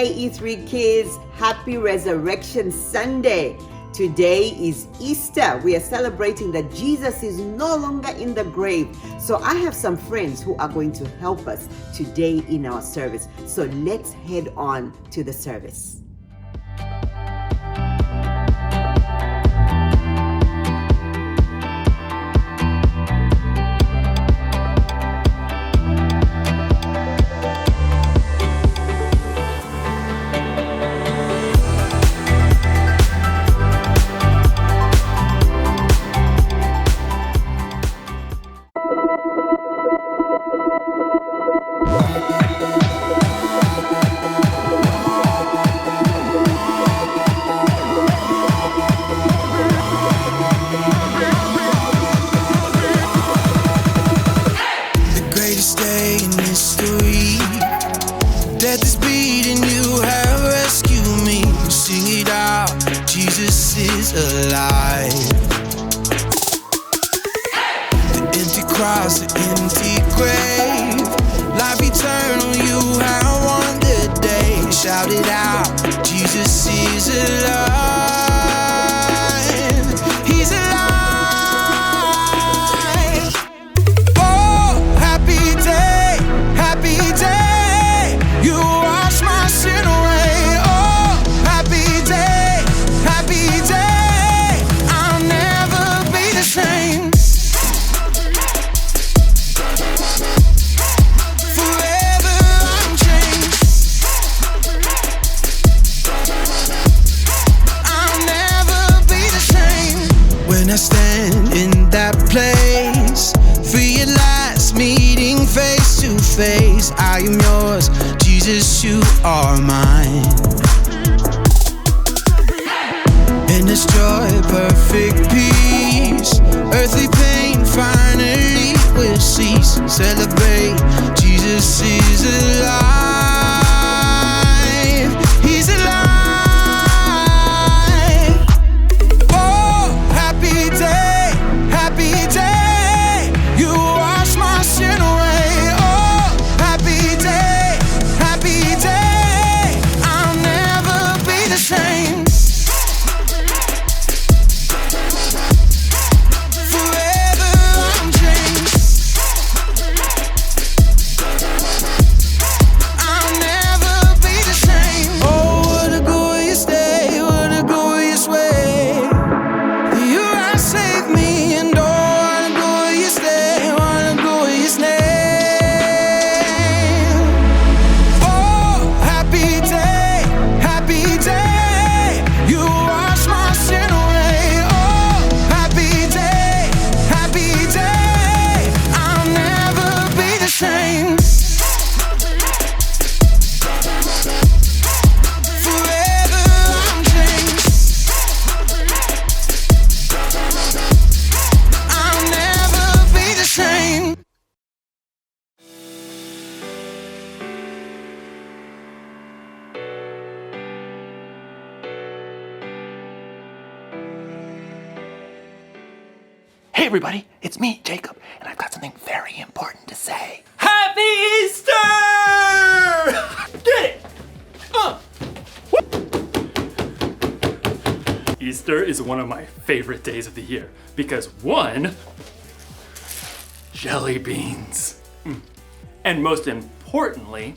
Hey E3 kids, happy Resurrection Sunday. Today is Easter. We are celebrating that Jesus is no longer in the grave. So I have some friends who are going to help us today in our service. So let's head on to the service. I am yours, Jesus, you are mine. In this joy, perfect peace, earthly pain finally will cease. Celebrate, Jesus is alive. He's alive. Oh, happy day, happy day. You wash my sin away. Hey everybody, it's me, Jacob, and I've got something very important to say. Happy Easter! Get it! Easter is one of my favorite days of the year because one, jelly beans. And most importantly,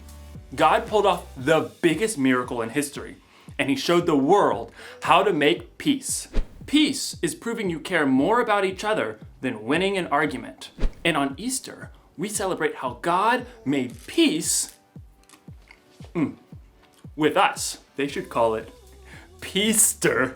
God pulled off the biggest miracle in history, and he showed the world how to make peace. Peace is proving you care more about each other than winning an argument. And on Easter, we celebrate how God made peace with us. They should call it Peaster.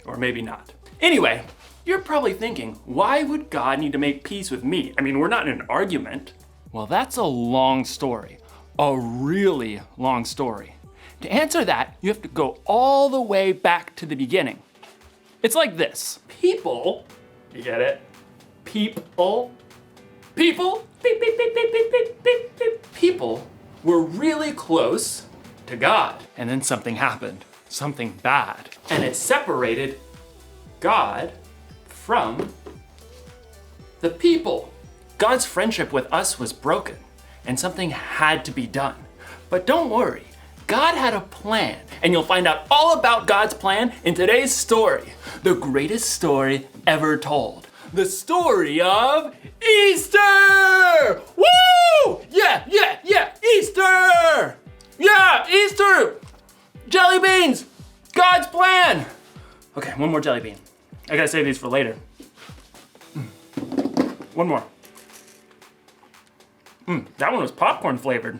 Or maybe not. Anyway, you're probably thinking, why would God need to make peace with me? I mean, we're not in an argument. Well, that's a long story. A really long story. To answer that, you have to go all the way back to the beginning. It's like this. People, you get it? People, beep, beep, beep, beep, beep, beep, beep, beep. People were really close to God. And then something happened, something bad. And it separated God from the people. God's friendship with us was broken, and something had to be done. But don't worry, God had a plan, and you'll find out all about God's plan in today's story, the greatest story ever told. The story of Easter! Woo! Yeah, Easter! Yeah, Easter! Jelly beans! God's plan! Okay, one more jelly bean. I gotta save these for later. One more. That one was popcorn flavored.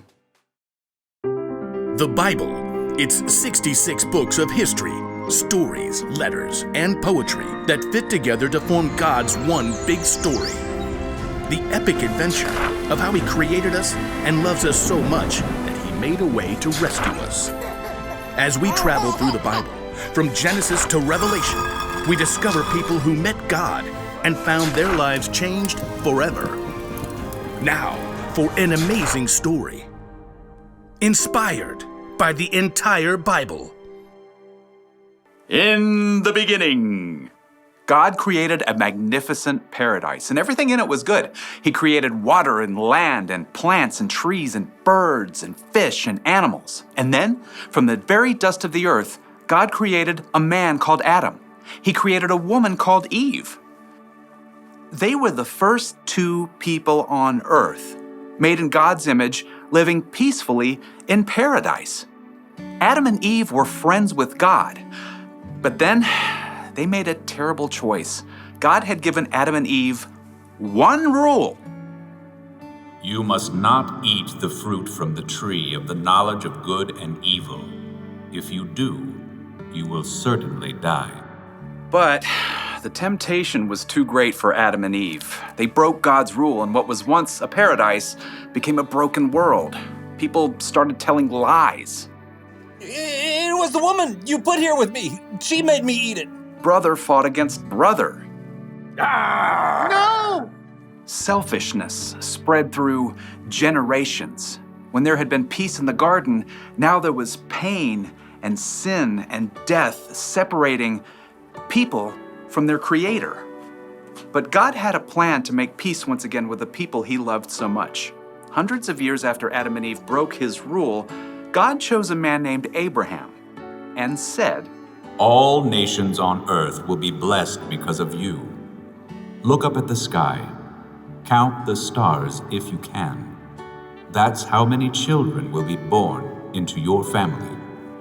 The Bible. It's 66 books of history, stories, letters, and poetry that fit together to form God's one big story. The epic adventure of how He created us and loves us so much that He made a way to rescue us. As we travel through the Bible, from Genesis to Revelation, we discover people who met God and found their lives changed forever. Now, for an amazing story. Inspired by the entire Bible. In the beginning, God created a magnificent paradise, and everything in it was good. He created water and land and plants and trees and birds and fish and animals. And then, from the very dust of the earth, God created a man called Adam. He created a woman called Eve. They were the first two people on earth, made in God's image, living peacefully in paradise. Adam and Eve were friends with God, but then they made a terrible choice. God had given Adam and Eve one rule. You must not eat the fruit from the tree of the knowledge of good and evil. If you do, you will certainly die. But the temptation was too great for Adam and Eve. They broke God's rule, and what was once a paradise became a broken world. People started telling lies. It was the woman you put here with me. She made me eat it. Brother fought against brother. No! Selfishness spread through generations. When there had been peace in the garden, now there was pain and sin and death separating people from their Creator. But God had a plan to make peace once again with the people He loved so much. Hundreds of years after Adam and Eve broke His rule, God chose a man named Abraham and said, All nations on earth will be blessed because of you. Look up at the sky. Count the stars if you can. That's how many children will be born into your family.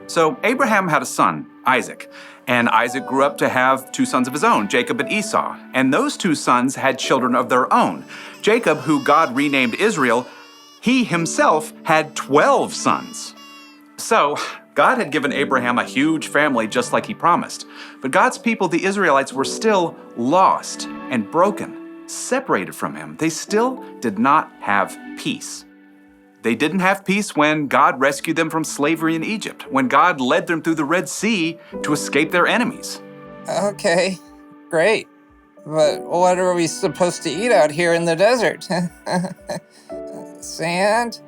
So Abraham had a son, Isaac, and Isaac grew up to have two sons of his own, Jacob and Esau. And those two sons had children of their own. Jacob, who God renamed Israel, he himself had 12 sons. So God had given Abraham a huge family just like He promised. But God's people, the Israelites, were still lost and broken, separated from Him. They still did not have peace. They didn't have peace when God rescued them from slavery in Egypt, when God led them through the Red Sea to escape their enemies. Okay, great. But what are we supposed to eat out here in the desert? Sand?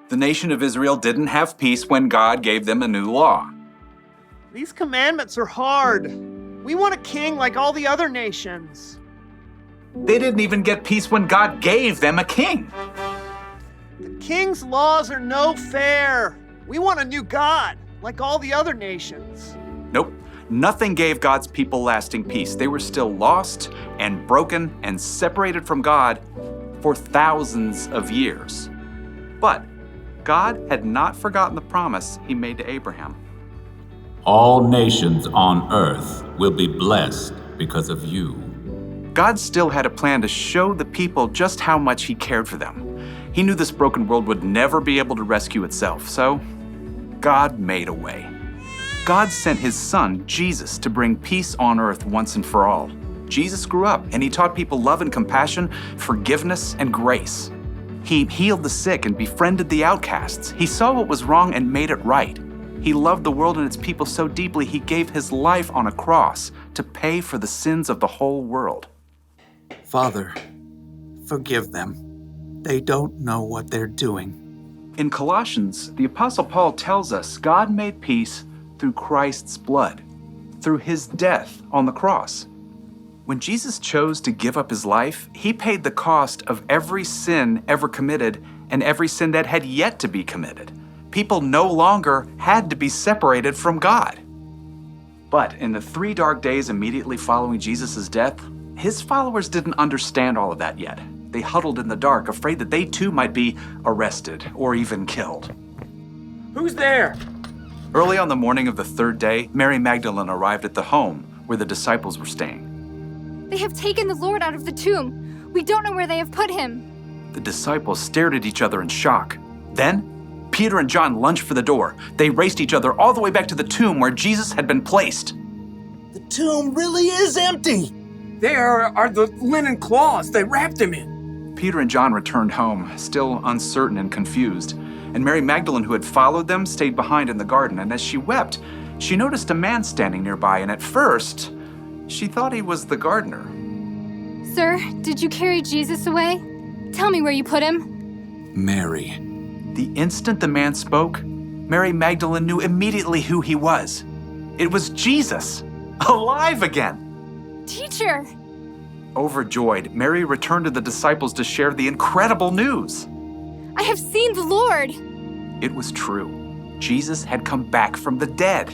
The nation of Israel didn't have peace when God gave them a new law. These commandments are hard. We want a king like all the other nations. They didn't even get peace when God gave them a king. The king's laws are no fair. We want a new God, like all the other nations. Nope, nothing gave God's people lasting peace. They were still lost and broken and separated from God for thousands of years. But God had not forgotten the promise He made to Abraham. All nations on earth will be blessed because of you. God still had a plan to show the people just how much He cared for them. He knew this broken world would never be able to rescue itself, so God made a way. God sent His Son, Jesus, to bring peace on earth once and for all. Jesus grew up and He taught people love and compassion, forgiveness and grace. He healed the sick and befriended the outcasts. He saw what was wrong and made it right. He loved the world and its people so deeply He gave His life on a cross to pay for the sins of the whole world. Father, forgive them. They don't know what they're doing. In Colossians, the Apostle Paul tells us God made peace through Christ's blood, through His death on the cross. When Jesus chose to give up His life, He paid the cost of every sin ever committed and every sin that had yet to be committed. People no longer had to be separated from God. But in the 3 dark days immediately following Jesus' death, his followers didn't understand all of that yet. They huddled in the dark, afraid that they too might be arrested or even killed. Who's there? Early on the morning of the 3rd day, Mary Magdalene arrived at the home where the disciples were staying. They have taken the Lord out of the tomb. We don't know where they have put him. The disciples stared at each other in shock. Then, Peter and John lunged for the door. They raced each other all the way back to the tomb where Jesus had been placed. The tomb really is empty. There are the linen cloths they wrapped him in. Peter and John returned home, still uncertain and confused. And Mary Magdalene, who had followed them, stayed behind in the garden. And as she wept, she noticed a man standing nearby. And at first, she thought he was the gardener. Sir, did you carry Jesus away? Tell me where you put him. Mary. The instant the man spoke, Mary Magdalene knew immediately who he was. It was Jesus, alive again. Teacher! Overjoyed, Mary returned to the disciples to share the incredible news. I have seen the Lord. It was true. Jesus had come back from the dead.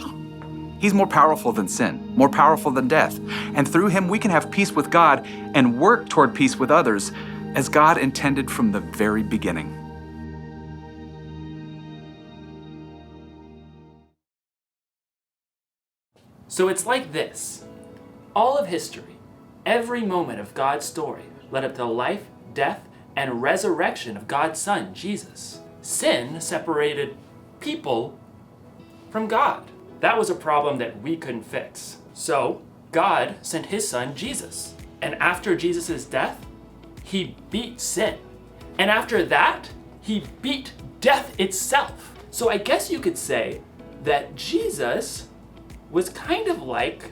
He's more powerful than sin, more powerful than death. And through him, we can have peace with God and work toward peace with others as God intended from the very beginning. So it's like this. All of history, every moment of God's story led up to the life, death, and resurrection of God's Son, Jesus. Sin separated people from God. That was a problem that we couldn't fix. So God sent his Son, Jesus. And after Jesus' death, he beat sin. And after that, he beat death itself. So I guess you could say that Jesus was kind of like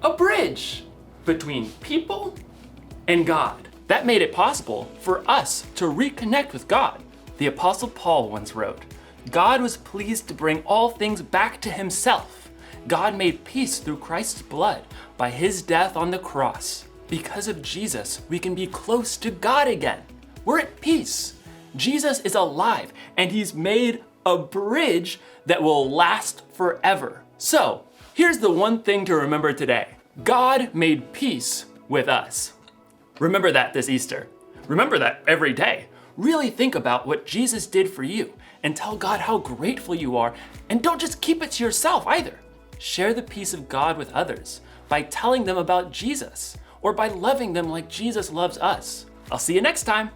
a bridge between people and God. That made it possible for us to reconnect with God. The Apostle Paul once wrote, God was pleased to bring all things back to himself. God made peace through Christ's blood by his death on the cross. Because of Jesus, we can be close to God again. We're at peace. Jesus is alive, and he's made a bridge that will last forever. So, here's the one thing to remember today. God made peace with us. Remember that this Easter. Remember that every day. Really think about what Jesus did for you and tell God how grateful you are, and don't just keep it to yourself either. Share the peace of God with others by telling them about Jesus or by loving them like Jesus loves us. I'll see you next time.